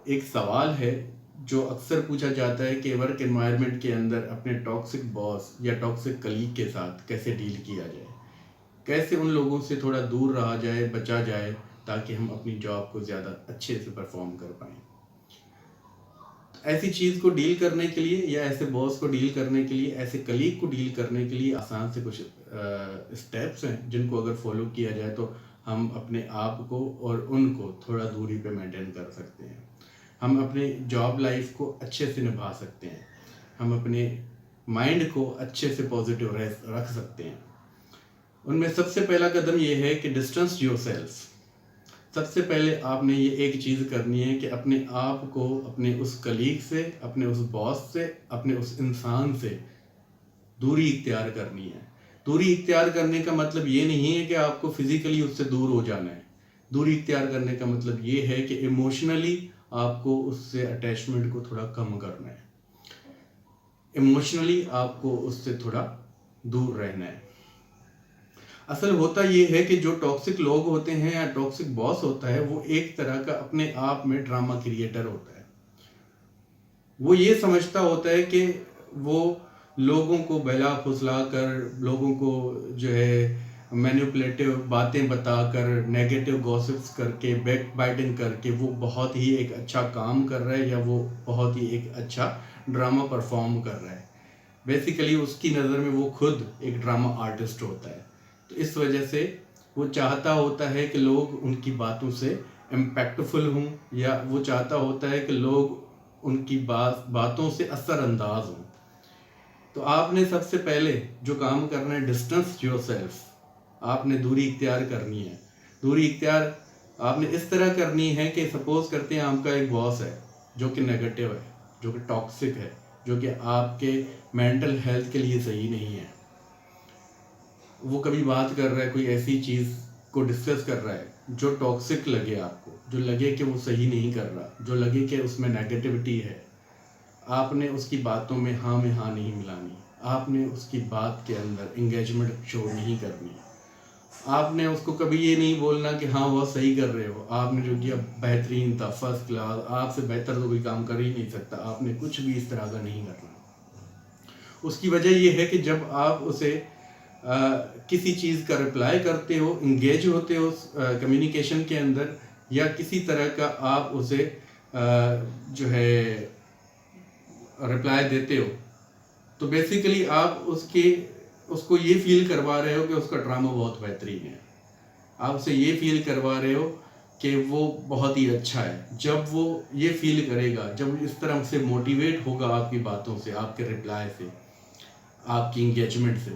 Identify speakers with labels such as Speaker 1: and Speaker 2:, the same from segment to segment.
Speaker 1: ایک سوال ہے جو اکثر پوچھا جاتا ہے کہ ورک انوائرمنٹ کے اندر اپنے ٹاکسک باس یا ٹاکسک کلیگ کے ساتھ کیسے ڈیل کیا جائے، کیسے ان لوگوں سے تھوڑا دور رہا جائے، بچا جائے، تاکہ ہم اپنی جاب کو زیادہ اچھے سے پرفارم کر پائیں۔ ایسی چیز کو ڈیل کرنے کے لیے یا ایسے باس کو ڈیل کرنے کے لیے، ایسے کلیگ کو ڈیل کرنے کے لیے آسان سے کچھ اسٹیپس ہیں جن کو اگر فالو کیا جائے تو ہم اپنے آپ کو اور ان کو تھوڑا دوری پہ مینٹین کر سکتے ہیں۔ ہم اپنے جاب لائف کو اچھے سے نبھا سکتے ہیں، ہم اپنے مائنڈ کو اچھے سے پازیٹیو رکھ سکتے ہیں۔ ان میں سب سے پہلا قدم یہ ہے کہ ڈسٹنس یور سیلف۔ سب سے پہلے آپ نے یہ ایک چیز کرنی ہے کہ اپنے آپ کو اپنے اس کلیگ سے، اپنے اس باس سے، اپنے اس انسان سے دوری اختیار کرنی ہے۔ دوری اختیار کرنے کا مطلب یہ نہیں ہے کہ آپ کو فزیکلی اس سے دور ہو جانا ہے۔ دوری اختیار کرنے کا مطلب یہ ہے کہ ایموشنلی آپ کو اس سے اٹیچمنٹ کو تھوڑا کم کرنا ہے، ایموشنلی آپ کو اس سے تھوڑا دور رہنا ہے۔ اصل ہوتا یہ ہے کہ جو ٹاکسک لوگ ہوتے ہیں یا ٹاکسک باس ہوتا ہے، وہ ایک طرح کا اپنے آپ میں ڈرامہ کریٹر ہوتا ہے۔ وہ یہ سمجھتا ہوتا ہے کہ وہ لوگوں کو بہلا پھسلا کر، لوگوں کو جو ہے مینیپولیٹو باتیں بتا کر، نیگیٹو گوسپس کر کے، بیک بائٹنگ کر کے وہ بہت ہی ایک اچھا کام کر رہا ہے یا وہ بہت ہی ایک اچھا ڈرامہ پرفارم کر رہا ہے۔ بیسیکلی اس کی نظر میں وہ خود ایک ڈرامہ آرٹسٹ ہوتا ہے۔ تو اس وجہ سے وہ چاہتا ہوتا ہے کہ لوگ ان کی باتوں سے امپیکٹفل ہوں، یا وہ چاہتا ہوتا ہے کہ لوگ ان کی باتوں سے اثر انداز ہوں۔ تو آپ نے سب سے پہلے جو کام کرنا ہے، ڈسٹنس یور سیلف، آپ نے دوری اختیار کرنی ہے۔ دوری اختیار آپ نے اس طرح کرنی ہے کہ سپوز کرتے ہیں آپ کا ایک باس ہے جو کہ نیگیٹو ہے، جو کہ ٹاکسک ہے، جو کہ آپ کے مینٹل ہیلتھ کے لیے صحیح نہیں ہے۔ وہ کبھی بات کر رہا ہے، کوئی ایسی چیز کو ڈسکس کر رہا ہے جو ٹاکسک لگے آپ کو، جو لگے کہ وہ صحیح نہیں کر رہا، جو لگے کہ اس میں نیگیٹیوٹی ہے، آپ نے اس کی باتوں میں ہاں نہیں ملانی، آپ نے اس کی بات کے اندر انگیجمنٹ شو نہیں کرنی۔ آپ نے اس کو کبھی یہ نہیں بولنا کہ ہاں وہ صحیح کر رہے ہو، آپ نے جو کیا بہترین تھا، فرسٹ کلاس، آپ سے بہتر تو کوئی کام کر ہی نہیں سکتا، آپ نے کچھ بھی اس طرح کا نہیں کرنا۔ اس کی وجہ یہ ہے کہ جب آپ اسے کسی چیز کا رپلائی کرتے ہو، انگیج ہوتے ہو کمیونیکیشن کے اندر، یا کسی طرح کا آپ اسے جو ہے رپلائی دیتے ہو، تو بیسیکلی آپ اس کو یہ فیل کروا رہے ہو کہ اس کا ڈرامہ بہت بہترین ہے۔ آپ اسے یہ فیل کروا رہے ہو کہ وہ بہت ہی اچھا ہے۔ جب وہ یہ فیل کرے گا، جب اس طرح سے موٹیویٹ ہوگا آپ کی باتوں سے، آپ کے رپلائی سے، آپ کی انگیجمنٹ سے،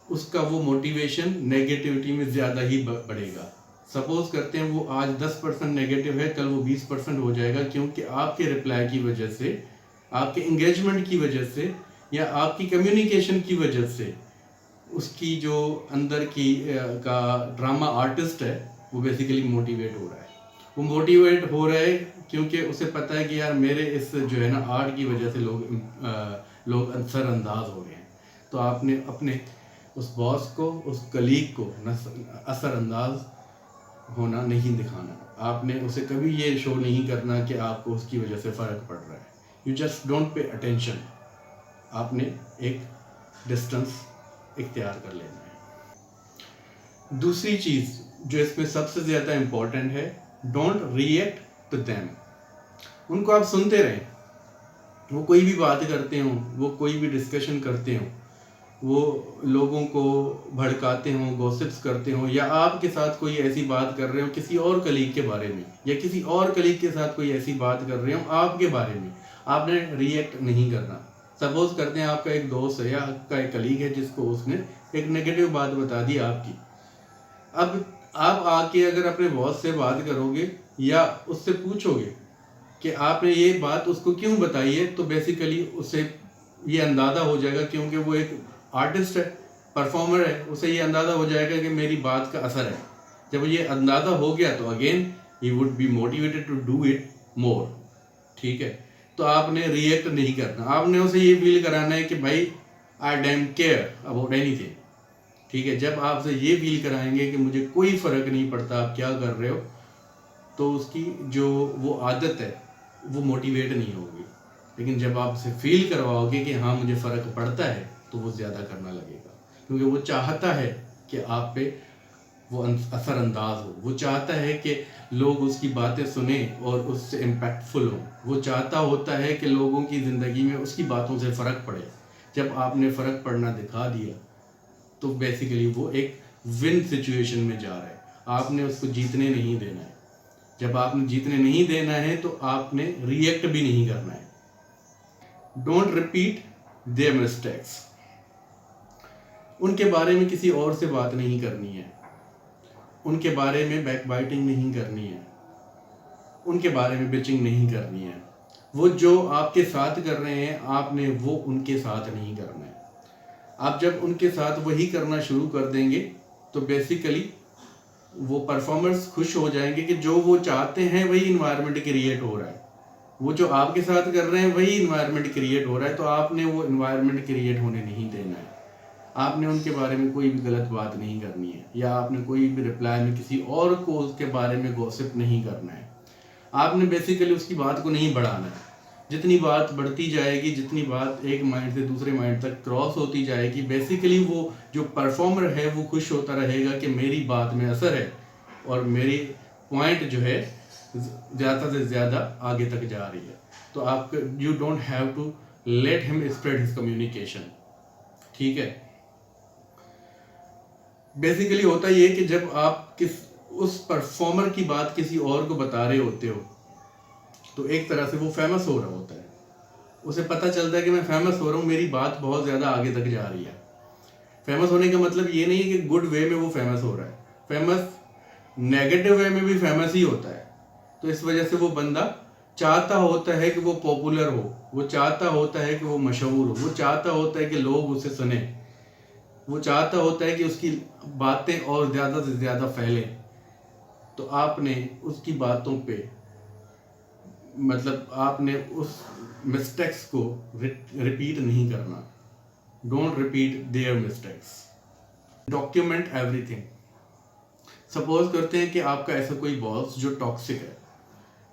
Speaker 1: اس کا وہ موٹیویشن نیگیٹیوٹی میں زیادہ ہی بڑھے گا۔ سپوز کرتے ہیں وہ آج 10% نیگیٹو ہے، کل وہ 20% ہو جائے گا، کیونکہ آپ کے رپلائی کی وجہ سے، آپ کے انگیجمنٹ کی وجہ سے، یا آپ کی کمیونیکیشن کی وجہ سے، اس کی جو اندر کی کا ڈرامہ آرٹسٹ ہے وہ بیسیکلی موٹیویٹ ہو رہا ہے۔ وہ موٹیویٹ ہو رہا ہے کیونکہ اسے پتہ ہے کہ یار میرے اس جو ہے نا آرٹ کی وجہ سے لوگ اثر انداز ہو رہے ہیں۔ تو آپ نے اپنے اس باس کو، اس کلیگ کو اثر انداز ہونا نہیں دکھانا۔ آپ نے اسے کبھی یہ شو نہیں کرنا کہ آپ کو اس کی وجہ سے فرق پڑ رہا ہے۔ You just don't pay attention. آپ نے ایک ڈسٹنس اختیار کر لینا ہے۔ دوسری چیز جو اس میں سب سے زیادہ امپورٹنٹ ہے، don't react to them. ان کو آپ سنتے رہیں، وہ کوئی بھی بات کرتے ہوں، وہ کوئی بھی ڈسکشن کرتے ہوں، وہ لوگوں کو بھڑکاتے ہوں، گوسپس کرتے ہوں، یا آپ کے ساتھ کوئی ایسی بات کر رہے ہوں کسی اور کلیگ کے بارے میں، یا کسی اور کلیگ کے ساتھ کوئی ایسی بات کر رہے ہوں آپ کے بارے میں، آپ نے ری ایکٹ نہیں کرنا۔ سپوز کرتے ہیں آپ کا ایک دوست ہے یا آپ کا ایک کلیگ ہے جس کو اس نے ایک نیگیٹو بات بتا دی آپ کی۔ اب آپ آ کے اگر اپنے باس سے بات کرو گے یا اس سے پوچھو گے کہ آپ نے یہ بات اس کو کیوں بتائی ہے، تو بیسیکلی اسے یہ اندازہ ہو جائے گا، کیونکہ وہ ایک آرٹسٹ ہے، پرفارمر ہے، اسے یہ اندازہ ہو جائے گا کہ میری بات کا اثر ہے۔ جب یہ اندازہ ہو گیا تو اگین ہی would be motivated to do it more. ٹھیک ہے، تو آپ نے ری ایکٹ نہیں کرنا، آپ نے اسے یہ فیل کرانا ہے کہ بھائی I don't care about any thing. ٹھیک ہے، جب آپ سے یہ فیل کرائیں گے کہ مجھے کوئی فرق نہیں پڑتا آپ کیا کر رہے ہو، تو اس کی جو وہ عادت ہے وہ موٹیویٹ نہیں ہوگی. لیکن جب آپ اسے فیل کرواؤ گے کہ ہاں مجھے فرق پڑتا ہے تو وہ زیادہ کرنا لگے گا, کیونکہ وہ چاہتا ہے کہ آپ پہ وہ اثر انداز ہو, وہ چاہتا ہے کہ لوگ اس کی باتیں سنیں اور اس سے امپیکٹ فل ہوں, وہ چاہتا ہوتا ہے کہ لوگوں کی زندگی میں اس کی باتوں سے فرق پڑے. جب آپ نے فرق پڑنا دکھا دیا تو بیسیکلی وہ ایک ون سچویشن میں جا رہا ہے. آپ نے اس کو جیتنے نہیں دینا ہے. جب آپ نے جیتنے نہیں دینا ہے تو آپ نے ری ایکٹ بھی نہیں کرنا ہے. Don't repeat their mistakes. ان کے بارے میں کسی اور سے بات نہیں کرنی ہے, ان کے بارے میں بیک بائٹنگ نہیں کرنی ہے, ان کے بارے میں بچنگ نہیں کرنی ہے. وہ جو آپ کے ساتھ کر رہے ہیں آپ نے وہ ان کے ساتھ نہیں کرنا ہے. آپ جب ان کے ساتھ وہی کرنا شروع کر دیں گے تو بیسیکلی وہ پرفارمرز خوش ہو جائیں گے کہ جو وہ چاہتے ہیں وہی انوائرمنٹ کریٹ ہو رہا ہے. وہ جو آپ کے ساتھ کر رہے ہیں وہی انوائرمنٹ کریٹ ہو رہا ہے, تو آپ نے وہ انوائرمنٹ کریٹ ہونے نہیں دینا ہے. آپ نے ان کے بارے میں کوئی بھی غلط بات نہیں کرنی ہے, یا آپ نے کوئی بھی رپلائی میں کسی اور کو اس کے بارے میں گوسپ نہیں کرنا ہے. آپ نے بیسیکلی اس کی بات کو نہیں بڑھانا ہے. جتنی بات بڑھتی جائے گی, جتنی بات ایک مائنڈ سے دوسرے مائنڈ تک کراس ہوتی جائے گی, بیسیکلی وہ جو پرفارمر ہے وہ خوش ہوتا رہے گا کہ میری بات میں اثر ہے اور میری پوائنٹ جو ہے زیادہ سے زیادہ آگے تک جا رہی ہے. تو آپ you don't have to let him spread his communication. ٹھیک ہے. بیسیکلی ہوتا یہ کہ جب آپ اس پرفارمر کی بات کسی اور کو بتا رہے ہوتے ہو تو ایک طرح سے وہ فیمس ہو رہا ہوتا ہے. اسے پتہ چلتا ہے کہ میں فیمس ہو رہا ہوں, میری بات بہت زیادہ آگے تک جا رہی ہے. فیمس ہونے کا مطلب یہ نہیں ہے کہ گڈ وے میں وہ فیمس ہو رہا ہے. فیمس نیگیٹو وے میں بھی فیمس ہی ہوتا ہے. تو اس وجہ سے وہ بندہ چاہتا ہوتا ہے کہ وہ پاپولر ہو, وہ چاہتا ہوتا ہے کہ وہ مشہور ہو, وہ چاہتا ہوتا ہے کہ لوگ اسے سنیں, وہ چاہتا ہوتا ہے کہ اس کی باتیں اور زیادہ سے زیادہ پھیلیں. تو آپ نے اس کی باتوں پہ مطلب آپ نے اس مسٹیکس کو ریپیٹ نہیں کرنا. Don't repeat their mistakes. Document ایوری تھنگ. سپوز کرتے ہیں کہ آپ کا ایسا کوئی باس جو ٹاکسک ہے,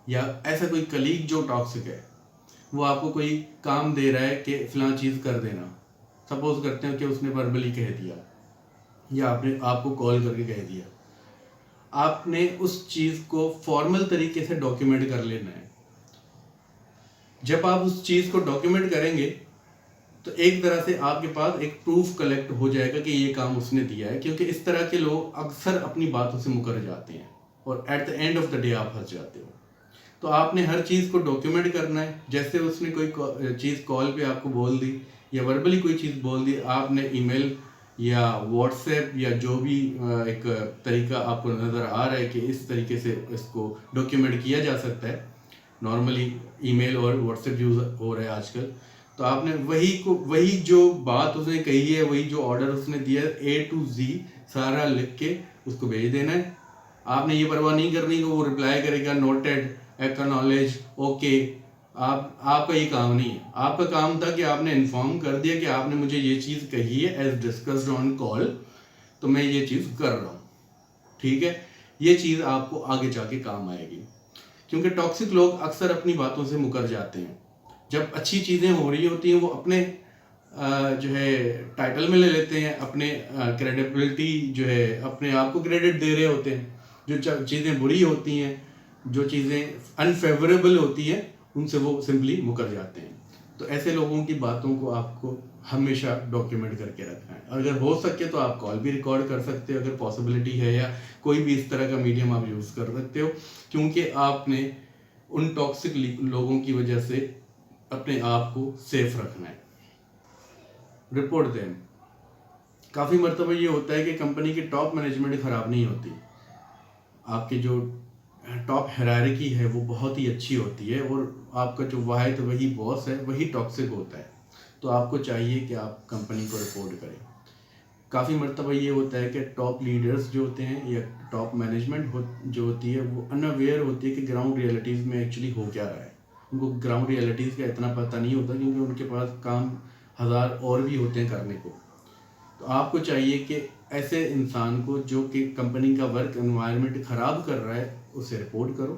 Speaker 1: یا ایسا کوئی کلیگ جو ٹاکسک ہے, وہ آپ کو کوئی کام دے رہا ہے کہ فلاں چیز کر دینا. سپوز کرتے ہیں کہ اس نے وربلی کہہ دیا یا آپ کو کال کر کے کہہ دیا. آپ نے اس چیز کو فارمل طریقے سے ڈاکیومنٹ کر لینا ہے. جب آپ اس چیز کو ڈاکیومنٹ کریں گے تو ایک طرح سے آپ کے پاس ایک پروف کلیکٹ ہو جائے گا کہ یہ کام اس نے دیا ہے, کیونکہ اس طرح کے لوگ اکثر اپنی باتوں سے مکر جاتے ہیں اور at the end of the day آپ پھنس جاتے ہو. تو آپ نے ہر چیز کو ڈاکیومنٹ کرنا ہے. جیسے اس نے کوئی چیز کال پہ آپ کو بول دی یا وربلی کوئی چیز بول دی, آپ نے ای میل یا واٹس ایپ یا جو بھی ایک طریقہ آپ کو نظر آ رہا ہے کہ اس طریقے سے اس کو ڈاکیومنٹ کیا جا سکتا ہے. نارملی ای میل اور واٹس ایپ یوز ہو رہا ہے آج کل. تو آپ نے وہی جو بات اس نے کہی ہے, وہی جو آرڈر اس نے دیا ہے, اے ٹو زی سارا لکھ کے اس کو بھیج دینا ہے. آپ نے یہ پرواہ نہیں کرنی کہ وہ رپلائی کرے گا نوٹڈ, ایکنالج, اوکے. آپ کا یہ کام نہیں ہے. آپ کا کام تھا کہ آپ نے انفارم کر دیا کہ آپ نے مجھے یہ چیز کہی ہے ایز ڈسکسڈ آن کال, تو میں یہ چیز کر رہا ہوں. ٹھیک ہے. یہ چیز آپ کو آگے جا کے کام آئے گی, کیونکہ ٹاکسک لوگ اکثر اپنی باتوں سے مکر جاتے ہیں. جب اچھی چیزیں ہو رہی ہوتی ہیں وہ اپنے جو ہے ٹائٹل میں لے لیتے ہیں, اپنے کریڈیبلٹی جو ہے اپنے آپ کو کریڈٹ دے رہے ہوتے ہیں. جو چیزیں بری ہوتی ہیں, جو چیزیں انفیوریبل ہوتی ہیں, ان سے وہ سمپلی مکر جاتے ہیں. تو ایسے لوگوں کی باتوں کو آپ کو ہمیشہ ڈاکیومنٹ کر کے رکھنا ہے. اگر ہو سکے تو آپ کال بھی ریکارڈ کر سکتے ہو اگر پاسبلٹی ہے, یا کوئی بھی اس طرح کا میڈیم آپ یوز کر سکتے ہو, کیونکہ آپ نے ان ٹاکسک لوگوں کی وجہ سے اپنے آپ کو سیف رکھنا ہے. رپورٹ دیں. کافی مرتبہ یہ ہوتا ہے کہ کمپنی کی ٹاپ مینجمنٹ خراب نہیں ہوتی, آپ کی جو ٹاپ ہیرارکی ہے وہ بہت ہی اچھی ہوتی ہے, اور آپ کا جو واحد وہی باس ہے وہی ٹاکسک ہوتا ہے. تو آپ کو چاہیے کہ آپ کمپنی کو رپورٹ کریں. کافی مرتبہ یہ ہوتا ہے کہ ٹاپ لیڈرز جو ہوتے ہیں یا ٹاپ مینجمنٹ جو ہوتی ہے وہ اناویئر ہوتی ہے کہ گراؤنڈ ریئلٹیز میں ایکچولی ہو کیا رہا ہے. ان کو گراؤنڈ ریئلٹیز کا اتنا پتہ نہیں ہوتا, کیونکہ ان کے پاس کام ہزار اور بھی ہوتے ہیں کرنے کو. تو آپ کو چاہیے کہ ایسے انسان کو جو کہ کمپنی کا ورک انوائرمنٹ خراب کر رہا ہے اسے رپورٹ کرو.